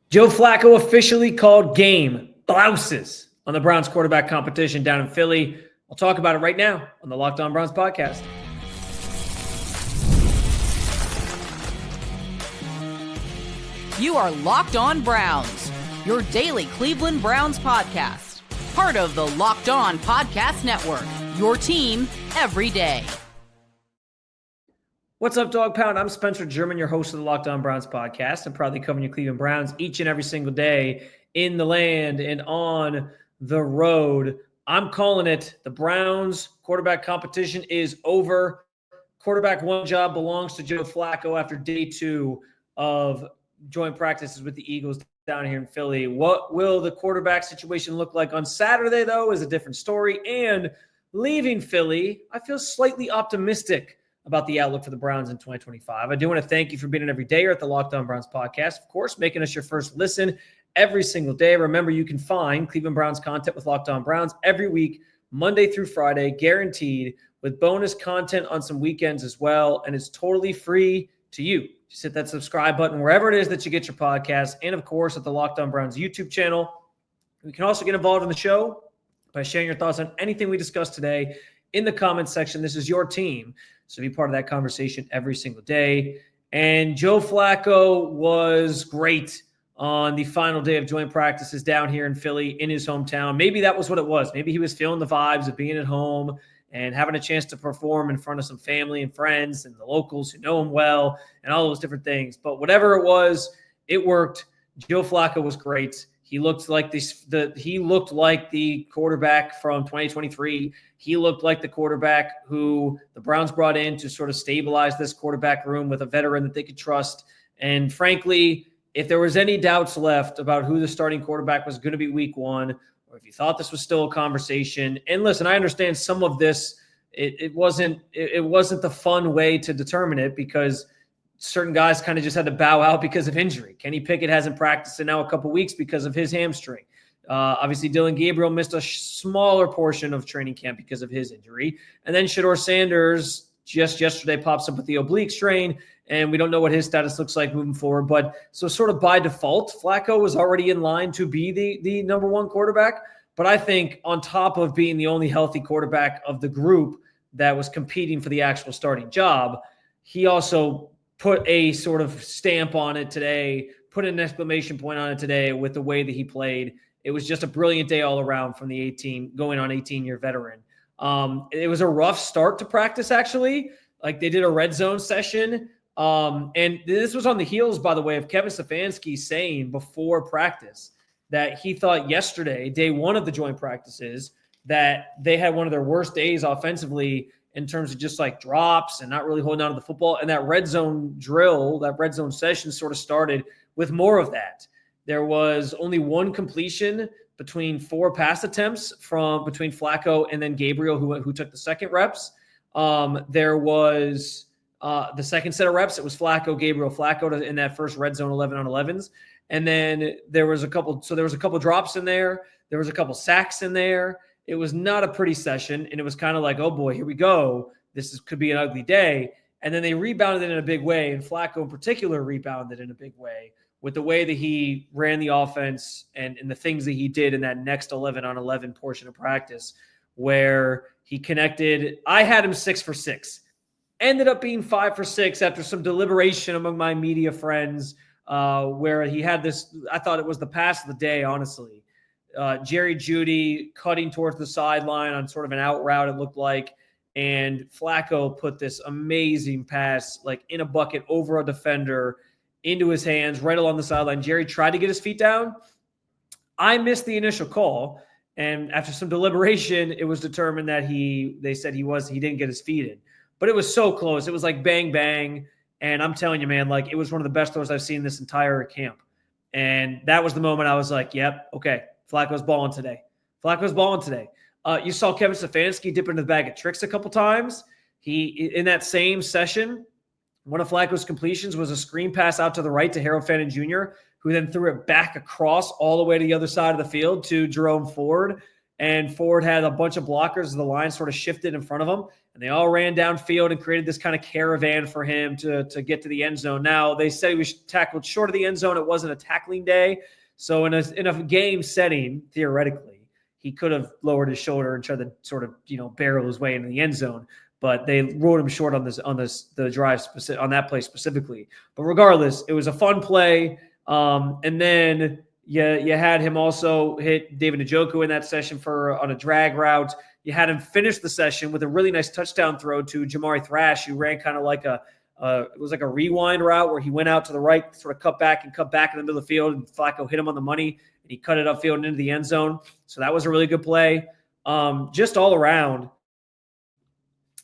Joe Flacco officially called game blouses on the Browns quarterback competition down in Philly. I'll talk about it right now on the Locked On Browns podcast. You are Locked On Browns, your daily Cleveland Browns podcast. Part of the Locked On Podcast Network, your team every day. What's up, Dog Pound? I'm Spencer German, your host of the Locked On Browns podcast. I'm proudly covering your Cleveland Browns each and every single day in the land and on the road. I'm calling it. The Browns quarterback competition is over. Quarterback one job belongs to Joe Flacco after day 2 of joint practices with the Eagles down here in Philly. What will the quarterback situation look like on Saturday, though, is a different story. And leaving Philly, I feel slightly optimistic about the outlook for the Browns in 2025. I do want to thank you for being in every day here at the Locked On Browns podcast. Of course, making us your first listen every single day. Remember, you can find Cleveland Browns content with Locked On Browns every week, Monday through Friday, guaranteed, with bonus content on some weekends as well. And it's totally free to you. Just hit that subscribe button wherever it is that you get your podcasts. And of course, at the Locked On Browns YouTube channel. You can also get involved in the show by sharing your thoughts on anything we discussed today in the comments section. This is your team, so be part of that conversation every single day. And Joe Flacco was great on the final day of joint practices down here in Philly in his hometown. Maybe that was what it was. Maybe he was feeling the vibes of being at home and having a chance to perform in front of some family and friends and the locals who know him well and all those different things. But whatever it was, it worked. Joe Flacco was great. He looked like the quarterback from 2023. He looked like the quarterback who the Browns brought in to sort of stabilize this quarterback room with a veteran that they could trust. And frankly, if there was any doubts left about who the starting quarterback was going to be week 1, or if you thought this was still a conversation, and listen, I understand some of this, it wasn't the fun way to determine it because certain guys kind of just had to bow out because of injury. Kenny Pickett hasn't practiced in now a couple weeks because of his hamstring. Obviously, Dillon Gabriel missed a smaller portion of training camp because of his injury. And then Shedeur Sanders just yesterday pops up with the oblique strain, and we don't know what his status looks like moving forward. But so sort of by default, Flacco was already in line to be the number one quarterback. But I think on top of being the only healthy quarterback of the group that was competing for the actual starting job, he also put a sort of stamp on it today, put an exclamation point on it today with the way that he played. It was just a brilliant day all around from the 18-year veteran. It was a rough start to practice, actually. Like, they did a red zone session. And this was on the heels, by the way, of Kevin Stefanski saying before practice that he thought yesterday, day 1 of the joint practices, that they had one of their worst days offensively in terms of just like drops and not really holding on to the football. And that red zone drill, that red zone session sort of started with more of that. There was only one completion between 4 pass attempts between Flacco and then Gabriel, who took the second reps. There was the second set of reps. It was Flacco, Gabriel, Flacco in that first red zone 11 on 11s. And then there was a couple drops in there. There was a couple sacks in there. It was not a pretty session, and it was kind of like, oh boy, here we go. Could be an ugly day. And then they rebounded in a big way, and Flacco in particular rebounded in a big way with the way that he ran the offense and the things that he did in that next 11 on 11 portion of practice where he connected. I had him 6 for 6. Ended up being 5 for 6 after some deliberation among my media friends where he had this, I thought it was the pass of the day, honestly. Jerry Jeudy cutting towards the sideline on sort of an out route, it looked like. And Flacco put this amazing pass, like in a bucket over a defender into his hands, right along the sideline. Jerry tried to get his feet down. I missed the initial call. And after some deliberation, it was determined that they said he didn't get his feet in. But it was so close. It was like bang, bang. And I'm telling you, man, like it was one of the best throws I've seen this entire camp. And that was the moment I was like, yep, okay. Flacco's balling today. You saw Kevin Stefanski dip into the bag of tricks a couple times. In that same session, one of Flacco's completions was a screen pass out to the right to Harold Fannin Jr., who then threw it back across all the way to the other side of the field to Jerome Ford. and Ford had a bunch of blockers. The line sort of shifted in front of him, and they all ran downfield and created this kind of caravan for him to get to the end zone. Now, they said he was tackled short of the end zone. It wasn't a tackling day. So in a game setting, theoretically, he could have lowered his shoulder and tried to sort of, barrel his way into the end zone. But they ruled him short on the drive on that play specifically. But regardless, it was a fun play. And then you had him also hit David Njoku in that session on a drag route. You had him finish the session with a really nice touchdown throw to Jamari Thrash, who ran kind of like it was like a rewind route where he went out to the right, sort of cut back in the middle of the field, and Flacco hit him on the money, and he cut it upfield and into the end zone. So that was a really good play. Just all around,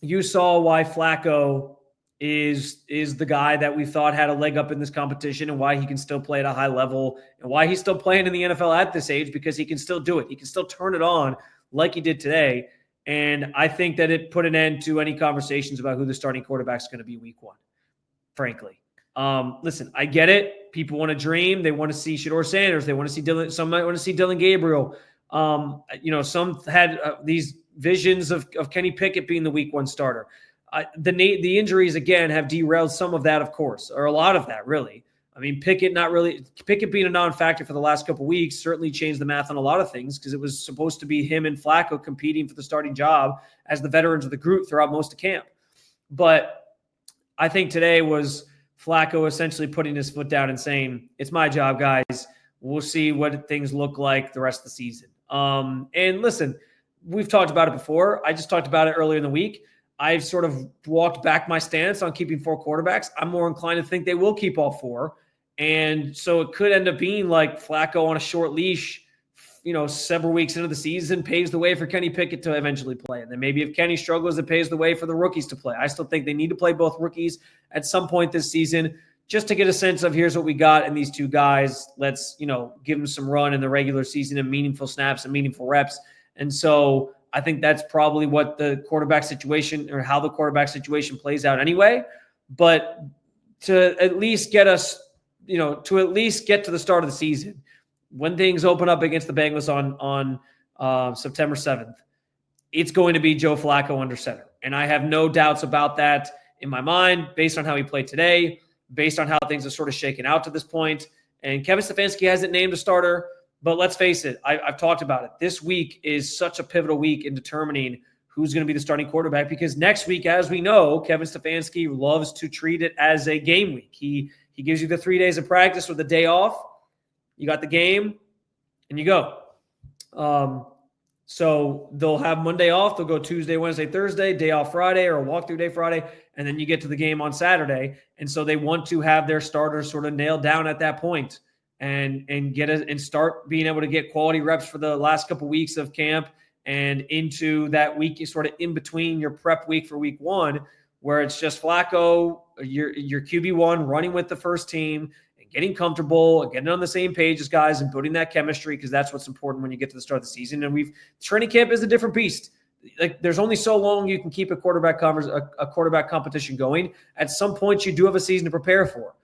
you saw why Flacco is the guy that we thought had a leg up in this competition, and why he can still play at a high level, and why he's still playing in the NFL at this age, because he can still do it. He can still turn it on like he did today. And I think that it put an end to any conversations about who the starting quarterback is going to be week one, frankly. Listen, I get it. People want to dream. They want to see Shedeur Sanders. They want to see Dillon. Some might want to see Dillon Gabriel. Some had these visions of Kenny Pickett being the week one starter. The injuries, again, have derailed some of that, of course, or a lot of that, really. I mean, Pickett being a non-factor for the last couple of weeks certainly changed the math on a lot of things, because it was supposed to be him and Flacco competing for the starting job as the veterans of the group throughout most of camp. But I think today was Flacco essentially putting his foot down and saying, it's my job, guys. We'll see what things look like the rest of the season. And listen, we've talked about it before. I just talked about it earlier in the week. I've sort of walked back my stance on keeping 4 quarterbacks. I'm more inclined to think they will keep all 4. And so it could end up being like Flacco on a short leash, several weeks into the season, paves the way for Kenny Pickett to eventually play. And then maybe if Kenny struggles, it paves the way for the rookies to play. I still think they need to play both rookies at some point this season, just to get a sense of, here's what we got in these 2 guys. Let's, give them some run in the regular season and meaningful snaps and meaningful reps. And so I think that's probably what the quarterback situation, or how the quarterback situation plays out anyway. But to at least get us, to at least get to the start of the season, when things open up against the Bengals on September 7th, it's going to be Joe Flacco under center. And I have no doubts about that in my mind, based on how he played today, based on how things are sort of shaken out to this point. And Kevin Stefanski hasn't named a starter. But let's face it, I've talked about it. This week is such a pivotal week in determining who's going to be the starting quarterback, because next week, as we know, Kevin Stefanski loves to treat it as a game week. He gives you the 3 days of practice with a day off. You got the game, and you go. So they'll have Monday off. They'll go Tuesday, Wednesday, Thursday, day off Friday, or a walkthrough day Friday, and then you get to the game on Saturday. And so they want to have their starters sort of nailed down at that point. And start being able to get quality reps for the last couple weeks of camp, and into that week, sort of in between your prep week for week one, where it's just Flacco, your QB1, running with the first team and getting comfortable and getting on the same page as guys and building that chemistry, because that's what's important when you get to the start of the season. And training camp is a different beast. Like, there's only so long you can keep a quarterback competition going. At some point, you do have a season to prepare for.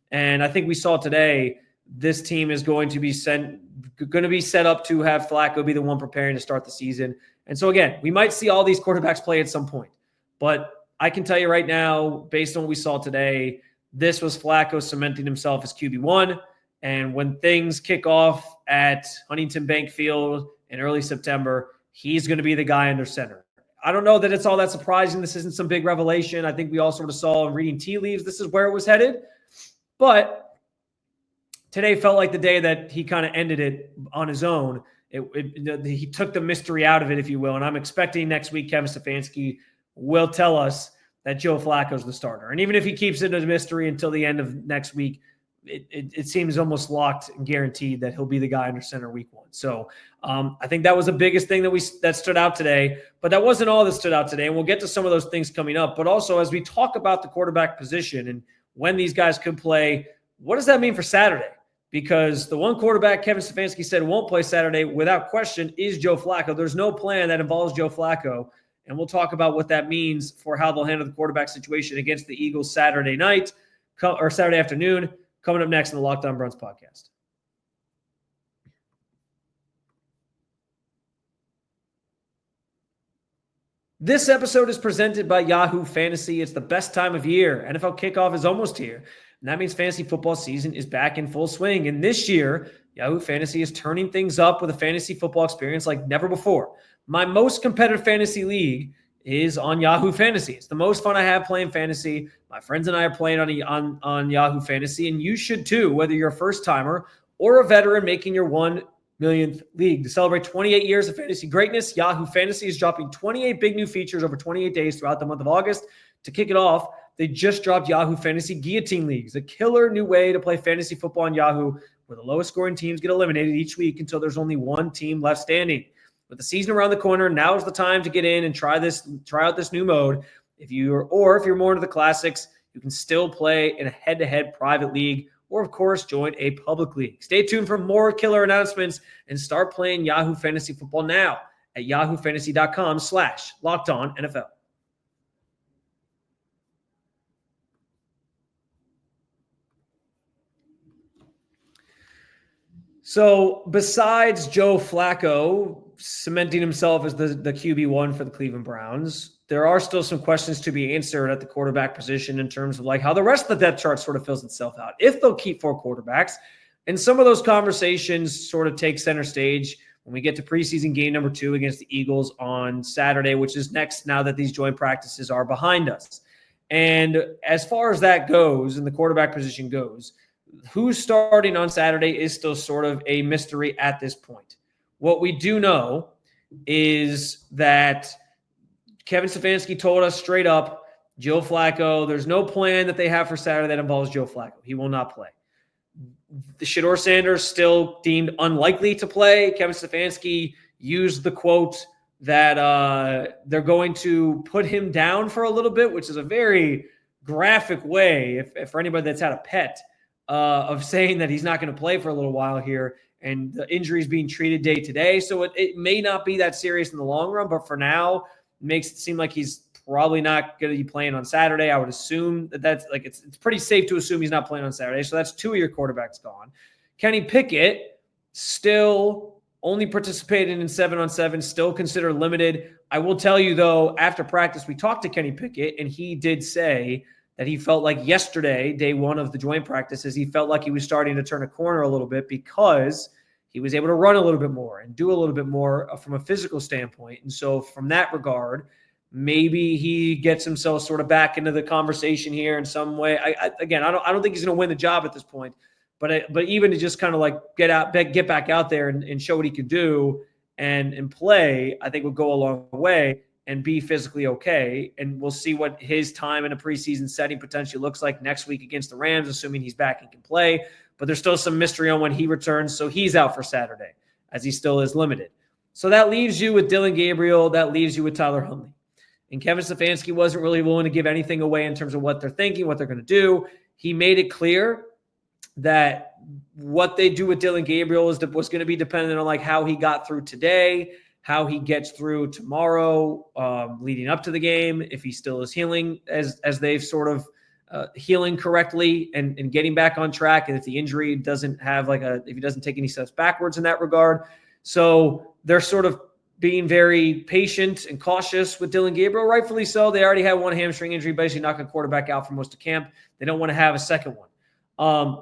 And I think we saw today, this team is going to be set up to have Flacco be the one preparing to start the season. And so, again, we might see all these quarterbacks play at some point. But I can tell you right now, based on what we saw today, this was Flacco cementing himself as QB1. And when things kick off at Huntington Bank Field in early September, he's going to be the guy under center. I don't know that it's all that surprising. This isn't some big revelation. I think we all sort of saw in reading tea leaves, this is where it was headed. But today felt like the day that he kind of ended it on his own. He took the mystery out of it, if you will. And I'm expecting next week Kevin Stefanski will tell us that Joe Flacco's the starter. And even if he keeps it a mystery until the end of next week, it seems almost locked and guaranteed that he'll be the guy under center week one. So I think that was the biggest thing that stood out today. But that wasn't all that stood out today. And we'll get to some of those things coming up. But also, as we talk about the quarterback position and when these guys could play, what does that mean for Saturday? Because the one quarterback Kevin Stefanski said won't play Saturday without question is Joe Flacco. There's no plan that involves Joe Flacco. And we'll talk about what that means for how they'll handle the quarterback situation against the Eagles Saturday night or Saturday afternoon, coming up next in the Locked On Browns podcast. This episode is presented by Yahoo Fantasy. It's the best time of year. NFL kickoff is almost here, and that means fantasy football season is back in full swing. And this year, Yahoo Fantasy is turning things up with a fantasy football experience like never before. My most competitive fantasy league is on Yahoo Fantasy. It's the most fun I have playing fantasy. My friends and I are playing on Yahoo Fantasy, and you should too, whether you're a first-timer or a veteran making your 1 millionth league. To celebrate 28 years of fantasy greatness, Yahoo Fantasy is dropping 28 big new features over 28 days throughout the month of August. To kick it off, they just dropped Yahoo Fantasy Guillotine Leagues, a killer new way to play fantasy football on Yahoo, where the lowest scoring teams get eliminated each week until there's only one team left standing. With the season around the corner, now is the time to get in and try out this new mode. If you're more into the classics, you can still play in a head-to-head private league, or of course, join a public league. Stay tuned for more killer announcements and start playing Yahoo Fantasy Football now at yahoofantasy.com/LockedOnNFL. So besides Joe Flacco cementing himself as the QB1 for the Cleveland Browns, there are still some questions to be answered at the quarterback position in terms of like how the rest of the depth chart sort of fills itself out. If they'll keep 4 quarterbacks, and some of those conversations sort of take center stage when we get to preseason game number 2 against the Eagles on Saturday, which is next now that these joint practices are behind us. And as far as that goes and the quarterback position goes, who's starting on Saturday is still sort of a mystery at this point. What we do know is that Kevin Stefanski told us straight up, Joe Flacco, there's no plan that they have for Saturday that involves Joe Flacco. He will not play. The Shedeur Sanders still deemed unlikely to play. Kevin Stefanski used the quote that they're going to put him down for a little bit, which is a very graphic way, if for anybody that's had a pet, of saying that he's not going to play for a little while here, and the injury is being treated day to day. So it may not be that serious in the long run, but for now, it makes it seem like he's probably not going to be playing on Saturday. I would assume that's like it's pretty safe to assume he's not playing on Saturday. So that's 2 of your quarterbacks gone. Kenny Pickett still only participating in 7-on-7, still considered limited. I will tell you, though, after practice, we talked to Kenny Pickett, and he did say that he felt like yesterday, day 1 of the joint practices, he felt like he was starting to turn a corner a little bit because he was able to run a little bit more and do a little bit more from a physical standpoint. And so from that regard, maybe he gets himself sort of back into the conversation here in some way. I don't think he's going to win the job at this point, but even to just kind of like get back out there and show what he could do and play, I think would go a long way and be physically okay. And we'll see what his time in a preseason setting potentially looks like next week against the Rams, assuming he's back and can play. But there's still some mystery on when he returns, so he's out for Saturday, as he still is limited. So that leaves you with Dillon Gabriel. That leaves you with Tyler Huntley. And Kevin Stefanski wasn't really willing to give anything away in terms of what they're thinking, what they're going to do. He made it clear that what they do with Dillon Gabriel was going to be dependent on like how he got through today, how he gets through tomorrow, leading up to the game, if he still is healing as they've sort of healing correctly and getting back on track, and if the injury doesn't have if he doesn't take any steps backwards in that regard. So they're sort of being very patient and cautious with Dillon Gabriel, rightfully so. They already had one hamstring injury, basically knocked a quarterback out for most of camp. They don't want to have a second one.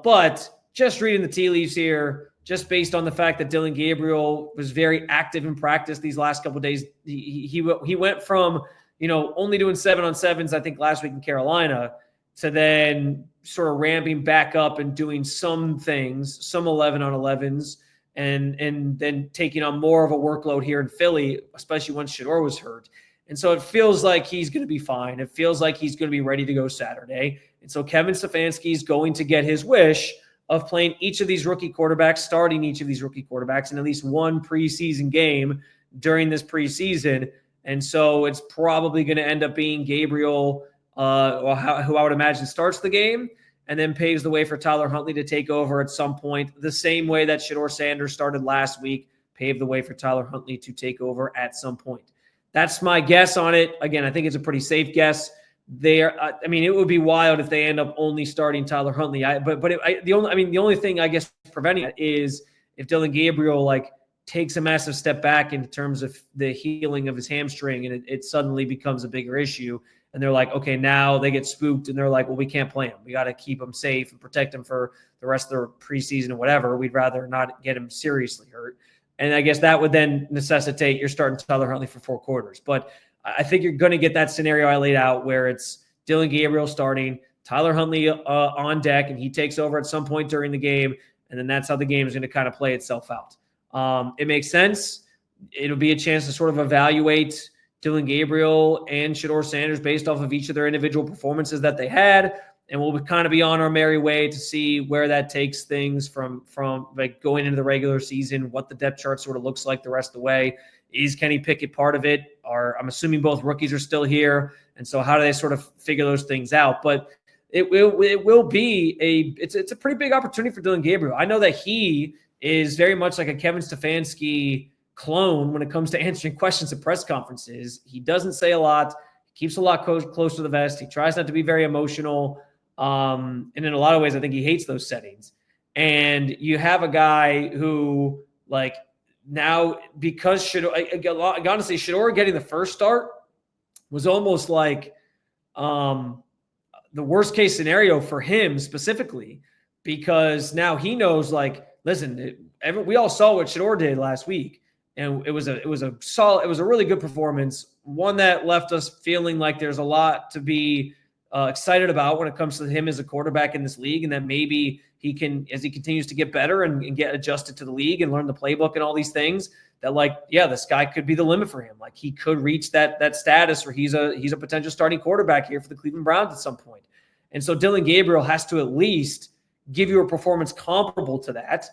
But just reading the tea leaves here, just based on the fact that Dillon Gabriel was very active in practice these last couple of days, he went from only doing 7-on-7s, I think last week in Carolina, to then sort of ramping back up and doing some things, some 11-on-11s, and then taking on more of a workload here in Philly, especially once Shedeur was hurt. And so it feels like he's going to be fine. It feels like he's going to be ready to go Saturday. And so Kevin Stefanski is going to get his wish of playing each of these rookie quarterbacks, starting each of these rookie quarterbacks in at least one preseason game during this preseason. And so it's probably going to end up being Gabriel, who I would imagine starts the game, and then paves the way for Tyler Huntley to take over at some point, the same way that Shedeur Sanders started last week, paved the way for Tyler Huntley to take over at some point. That's my guess on it. Again, I think it's a pretty safe guess. It would be wild if they end up only starting Tyler Huntley. The only thing I guess preventing it is if Dillon Gabriel takes a massive step back in terms of the healing of his hamstring, and it suddenly becomes a bigger issue. And they're like, okay, now they get spooked, and they're like, well, we can't play him. We got to keep him safe and protect him for the rest of the preseason or whatever. We'd rather not get him seriously hurt. And I guess that would then necessitate you're starting Tyler Huntley for 4 quarters. But I think you're going to get that scenario I laid out where it's Dillon Gabriel starting, Tyler Huntley on deck, and he takes over at some point during the game. And then that's how the game is going to kind of play itself out. It makes sense. It'll be a chance to sort of evaluate Dillon Gabriel and Shedeur Sanders based off of each of their individual performances that they had. And we'll kind of be on our merry way to see where that takes things from like going into the regular season, what the depth chart sort of looks like the rest of the way. Is Kenny Pickett part of it? I'm assuming both rookies are still here. And so how do they sort of figure those things out? But it will be it's a pretty big opportunity for Dillon Gabriel. I know that he is very much like a Kevin Stefanski clone when it comes to answering questions at press conferences. He doesn't say a lot, keeps a lot close to the vest. He tries not to be very emotional. And in a lot of ways, I think he hates those settings. And you have a guy who, like, now because Shedeur, honestly, Shedeur getting the first start was almost like the worst case scenario for him specifically, because now he knows, like, listen, we all saw what Shedeur did last week, and it was a really good performance, one that left us feeling like there's a lot to be excited about when it comes to him as a quarterback in this league, and that maybe he can, as he continues to get better and get adjusted to the league and learn the playbook and all these things, that, like, yeah, this guy could be the limit for him. Like, he could reach that status where he's a potential starting quarterback here for the Cleveland Browns at some point. And so Dillon Gabriel has to at least give you a performance comparable to that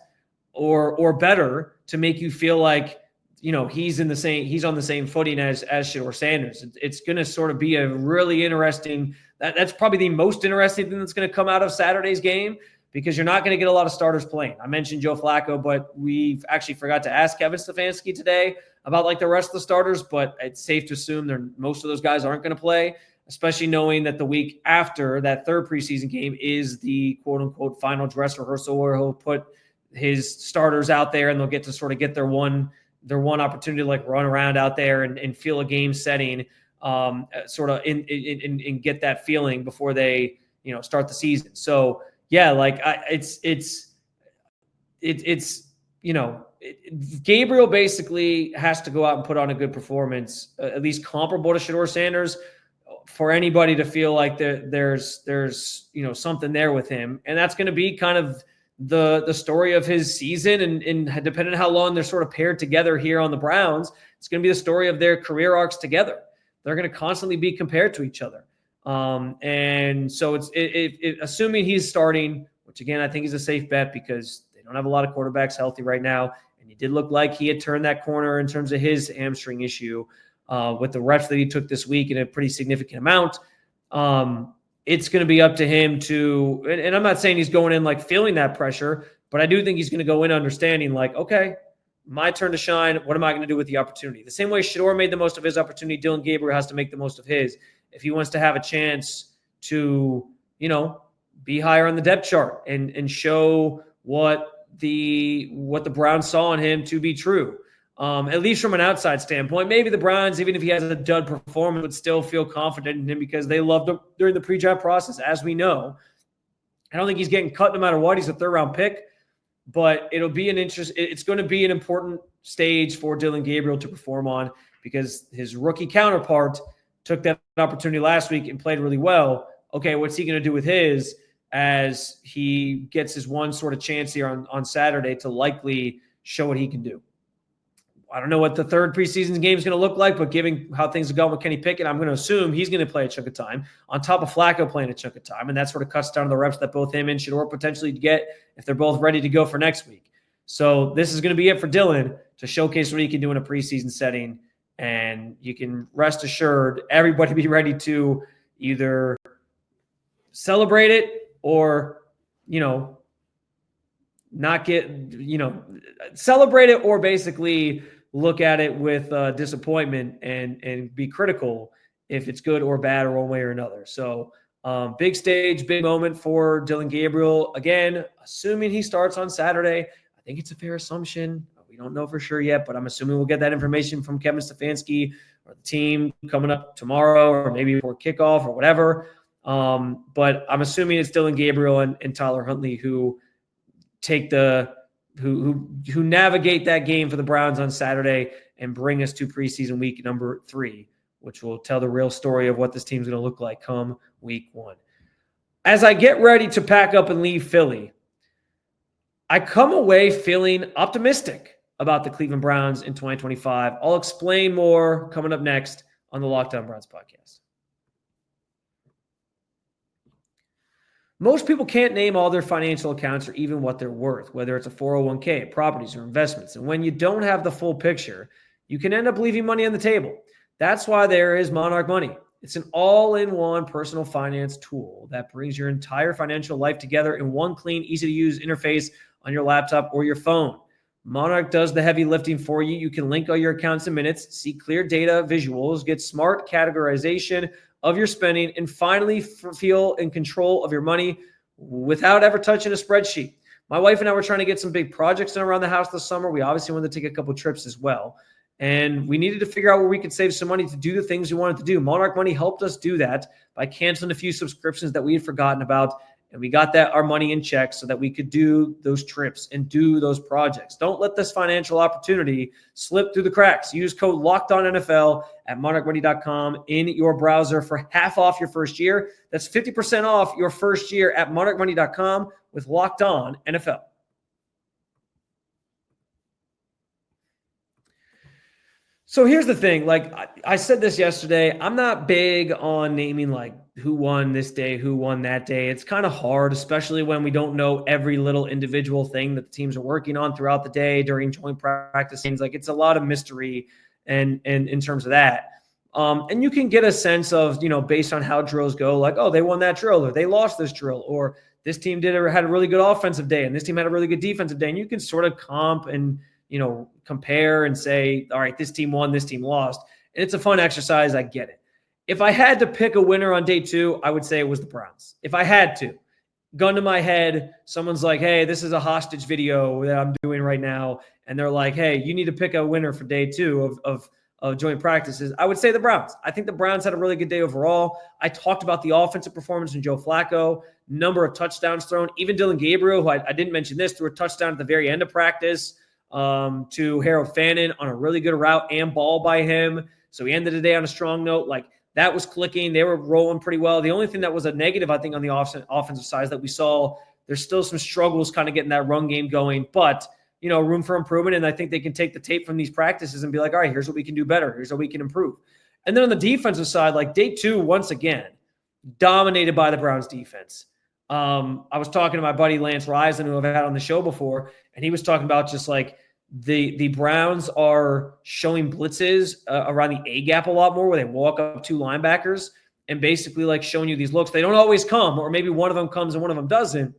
or better to make you feel like, you know, he's on the same footing as Shedeur Sanders. It's going to sort of be a really interesting, that's probably the most interesting thing that's going to come out of Saturday's game, because you're not going to get a lot of starters playing. I mentioned Joe Flacco, but we've actually forgot to ask Kevin Stefanski today about, like, the rest of the starters, but it's safe to assume most of those guys aren't going to play, especially knowing that the week after that third preseason game is the quote-unquote final dress rehearsal where he'll put his starters out there and they'll get to sort of get their one opportunity to, like, run around out there and feel a game setting, sort of and get that feeling before they, you know, start the season. So yeah, like it's you know, Gabriel basically has to go out and put on a good performance, at least comparable to Shedeur Sanders, for anybody to feel like there's you know, something there with him. And that's going to be kind of the story of his season, and depending on how long they're sort of paired together here on the Browns, it's going to be the story of their career arcs together. They're going to constantly be compared to each other. And so it's assuming he's starting, which again, I think is a safe bet because they don't have a lot of quarterbacks healthy right now. And he did look like he had turned that corner in terms of his hamstring issue with the reps that he took this week in a pretty significant amount. It's going to be up to him to, and I'm not saying he's going in like feeling that pressure, but I do think he's going to go in understanding, like, okay, my turn to shine. What am I going to do with the opportunity? The same way Shedeur made the most of his opportunity, Dillon Gabriel has to make the most of his if he wants to have a chance to, you know, be higher on the depth chart and show what the Browns saw in him to be true. At least from an outside standpoint. Maybe the Browns, even if he has a dud performance, would still feel confident in him because they loved him during the pre-draft process, as we know. I don't think he's getting cut no matter what. He's a third-round pick. But it's going to be an important stage for Dillon Gabriel to perform on, because his rookie counterpart took that opportunity last week and played really well. Okay, what's he going to do with his as he gets his one sort of chance here on Saturday to likely show what he can do? I don't know what the third preseason game is going to look like, but given how things have gone with Kenny Pickett, I'm going to assume he's going to play a chunk of time on top of Flacco playing a chunk of time. And that sort of cuts down the reps that both him and Shedeur potentially get if they're both ready to go for next week. So this is going to be it for Dillon to showcase what he can do in a preseason setting. And you can rest assured, everybody be ready to either celebrate it or, you know, not get, you know, celebrate it or basically look at it with disappointment and be critical if it's good or bad or one way or another. So big stage, big moment for Dillon Gabriel. Again, assuming he starts on Saturday, I think it's a fair assumption. We don't know for sure yet, but I'm assuming we'll get that information from Kevin Stefanski or the team coming up tomorrow or maybe before kickoff or whatever. But I'm assuming it's Dillon Gabriel and Tyler Huntley who take who navigate that game for the Browns on Saturday and bring us to preseason week number 3, which will tell the real story of what this team's going to look like come week 1. As I get ready to pack up and leave Philly, I come away feeling optimistic about the Cleveland Browns in 2025. I'll explain more coming up next on the Locked On Browns podcast. Most people can't name all their financial accounts or even what they're worth, whether it's a 401k, properties, or investments. And when you don't have the full picture, you can end up leaving money on the table. That's why there is Monarch Money. It's an all-in-one personal finance tool that brings your entire financial life together in one clean, easy-to-use interface on your laptop or your phone. Monarch does the heavy lifting for you. You can link all your accounts in minutes, see clear data visuals, get smart categorization of your spending, and finally feel in control of your money without ever touching a spreadsheet. My wife and I were trying to get some big projects done around the house this summer. We obviously wanted to take a couple trips as well. And we needed to figure out where we could save some money to do the things we wanted to do. Monarch Money helped us do that by canceling a few subscriptions that we had forgotten about. And we got our money in check so that we could do those trips and do those projects. Don't let this financial opportunity slip through the cracks. Use code LOCKEDONNFL at monarchmoney.com in your browser for half off your first year. That's 50% off your first year at monarchmoney.com with Locked On NFL. So here's the thing. Like I said this yesterday, I'm not big on naming like who won this day, who won that day. It's kind of hard, especially when we don't know every little individual thing that the teams are working on throughout the day during joint practice. Things like it's a lot of mystery and in terms of that. And you can get a sense of, based on how drills go, like, oh, they won that drill or they lost this drill, or this team had a really good offensive day and this team had a really good defensive day. And you can sort of comp and compare and say, all right, this team won, this team lost. And it's a fun exercise. I get it. If I had to pick a winner on day 2, I would say it was the Browns. If I had to, gun to my head, someone's like, hey, this is a hostage video that I'm doing right now. And they're like, hey, you need to pick a winner for day 2 of joint practices. I would say the Browns. I think the Browns had a really good day overall. I talked about the offensive performance in Joe Flacco, number of touchdowns thrown. Even Dillon Gabriel, who I didn't mention this, threw a touchdown at the very end of practice to Harold Fannin on a really good route and ball by him. So he ended the day on a strong note. Like that was clicking. They were rolling pretty well. The only thing that was a negative, I think, on the offensive side is that we saw there's still some struggles kind of getting that run game going, but room for improvement. And I think they can take the tape from these practices and be like, all right, here's what we can do better. Here's what we can improve. And then on the defensive side, like day 2, once again, dominated by the Browns defense. I was talking to my buddy Lance Risen, who I've had on the show before, and he was talking about just like the Browns are showing blitzes around the A gap a lot more, where they walk up 2 linebackers and basically like showing you these looks. They don't always come, or maybe one of them comes and one of them doesn't,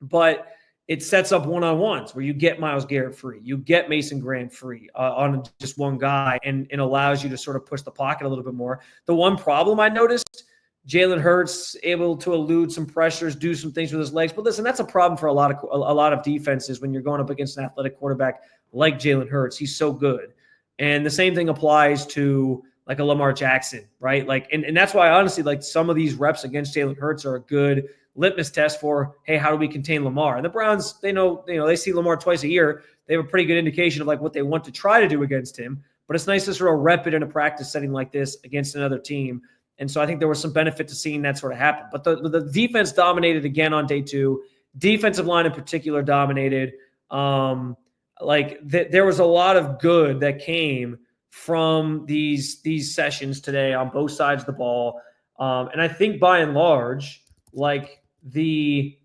but it sets up one-on-ones where you get Myles Garrett free, you get Mason Graham free on just one guy, and allows you to sort of push the pocket a little bit more. The one problem I noticed, Jalen Hurts able to elude some pressures, do some things with his legs. But listen, that's a problem for a lot of defenses when you're going up against an athletic quarterback like Jalen Hurts. He's so good. And the same thing applies to like a Lamar Jackson, right? Like, and that's why honestly, like some of these reps against Jalen Hurts are a good litmus test for, hey, how do we contain Lamar? And the Browns, they know, they see Lamar twice a year. They have a pretty good indication of like what they want to try to do against him. But it's nice to sort of rep it in a practice setting like this against another team. And so I think there was some benefit to seeing that sort of happen. But the defense dominated again on day 2. Defensive line in particular dominated. There was a lot of good that came from these sessions today on both sides of the ball. And I think by and large, like the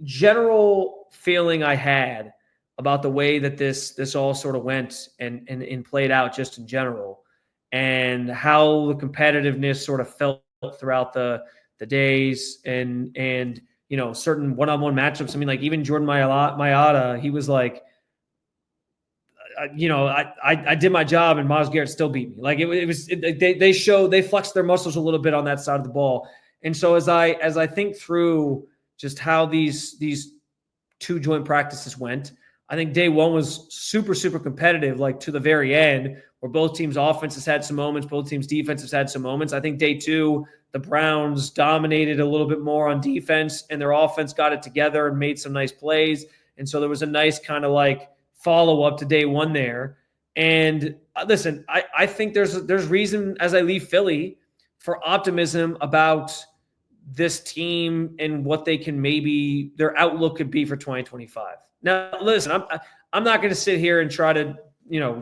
general feeling I had about the way that this all sort of went and played out just in general, and how the competitiveness sort of felt throughout the days and certain one-on-one matchups. I mean, like even Jordan Mailata, he was like, I did my job and Myles Garrett still beat me. Like they flexed their muscles a little bit on that side of the ball. And so as I think through just how these 2 joint practices went, I think day one was super, super competitive, like to the very end, where both teams' offenses had some moments, both teams' defenses had some moments. I think day two, the Browns dominated a little bit more on defense, and their offense got it together and made some nice plays. And so there was a nice kind of like follow-up to day one there. And listen, I think there's reason as I leave Philly for optimism about this team and what they can maybe their outlook could be for 2025. Now, listen, I'm not going to sit here and try to,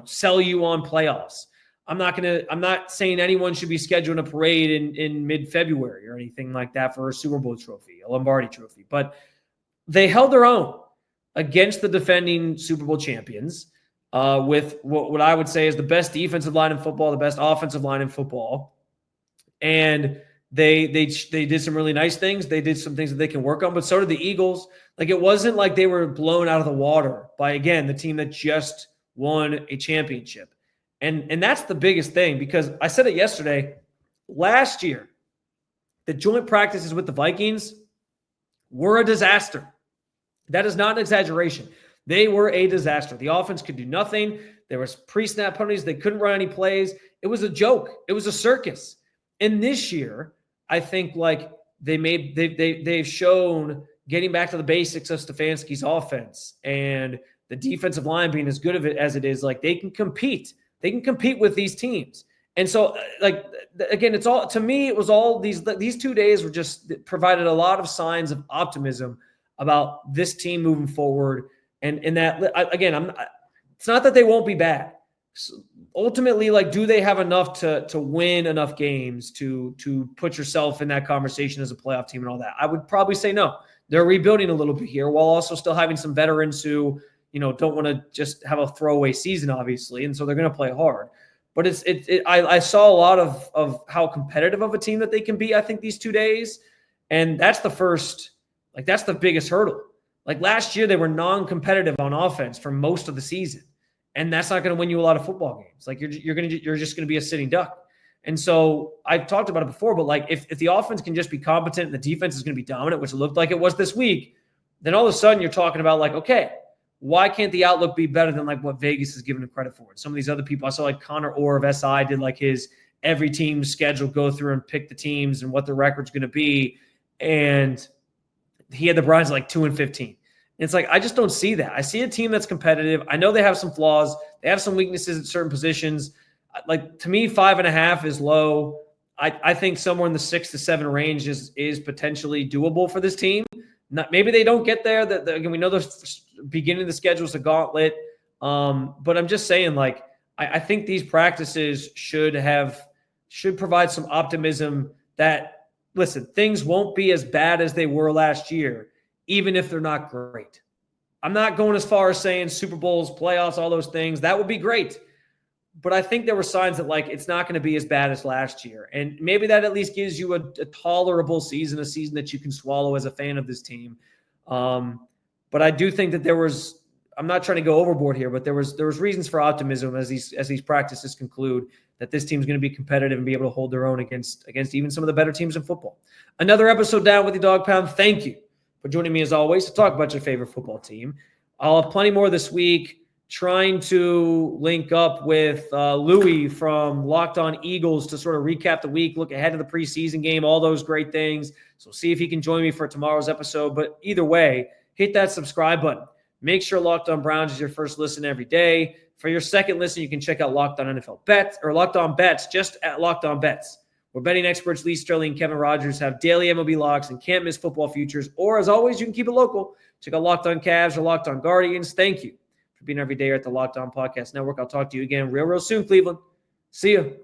sell you on playoffs. I'm not saying anyone should be scheduling a parade in mid-February or anything like that for a Super Bowl trophy, a Lombardi trophy, but they held their own against the defending Super Bowl champions with what I would say is the best defensive line in football, the best offensive line in football. And they did some really nice things. They did some things that they can work on, but so did the Eagles. Like, it wasn't like they were blown out of the water by, again, the team that just won a championship. And that's the biggest thing, because I said it yesterday. Last year, the joint practices with the Vikings were a disaster. That is not an exaggeration. They were a disaster. The offense could do nothing. There was pre-snap penalties. They couldn't run any plays. It was a joke. It was a circus. And this year, I think like they've shown getting back to the basics of Stefanski's offense and the defensive line being as good of it as it is, like they can compete. They can compete with these teams. And so, like, again, it's all, to me, it was all these 2 days were just provided a lot of signs of optimism about this team moving forward. And that, again, it's not that they won't be bad. So ultimately, like, do they have enough to win enough games to put yourself in that conversation as a playoff team and all that? I would probably say no. They're rebuilding a little bit here while also still having some veterans who, don't want to just have a throwaway season, obviously. And so they're going to play hard. But I saw a lot of how competitive of a team that they can be, I think, these 2 days. And that's that's the biggest hurdle. Like last year, they were non-competitive on offense for most of the season. And that's not going to win you a lot of football games. Like you're just going to be a sitting duck. And so I've talked about it before, but like if the offense can just be competent and the defense is going to be dominant, which it looked like it was this week, then all of a sudden you're talking about like, okay, why can't the outlook be better than like what Vegas is giving it credit for? And some of these other people, I saw like Connor Orr of SI did like his every team schedule, go through and pick the teams and what the record's going to be. And he had the Browns like 2-15. It's like, I just don't see that. I see a team that's competitive. I know they have some flaws. They have some weaknesses at certain positions. Like, to me, 5.5 is low. I think somewhere in the 6 to 7 range is potentially doable for this team. Maybe they don't get there. Again, we know the beginning of the schedule is a gauntlet. But I'm just saying, like, I think these practices should provide some optimism that, listen, things won't be as bad as they were last year, even if they're not great. I'm not going as far as saying Super Bowls, playoffs, all those things. That would be great. But I think there were signs that, like, it's not going to be as bad as last year. And maybe that at least gives you a tolerable season, a season that you can swallow as a fan of this team. But I do think that I'm not trying to go overboard here, but there was reasons for optimism as these practices conclude, that this team's going to be competitive and be able to hold their own against even some of the better teams in football. Another episode down with the Dog Pound. Thank you for joining me as always to talk about your favorite football team. I'll have plenty more this week, trying to link up with Louie from Locked On Eagles to sort of recap the week, look ahead to the preseason game, all those great things. So see if he can join me for tomorrow's episode. But either way, hit that subscribe button. Make sure Locked On Browns is your first listen every day. For your second listen, you can check out Locked On NFL Bets or Locked On Bets just at Locked On Bets, where betting experts Lee Sterling and Kevin Rogers have daily MLB locks and can't miss football futures. Or as always, you can keep it local. Check out Locked On Cavs or Locked On Guardians. Thank you for being every day at the Locked On Podcast Network. I'll talk to you again real soon, Cleveland. See you.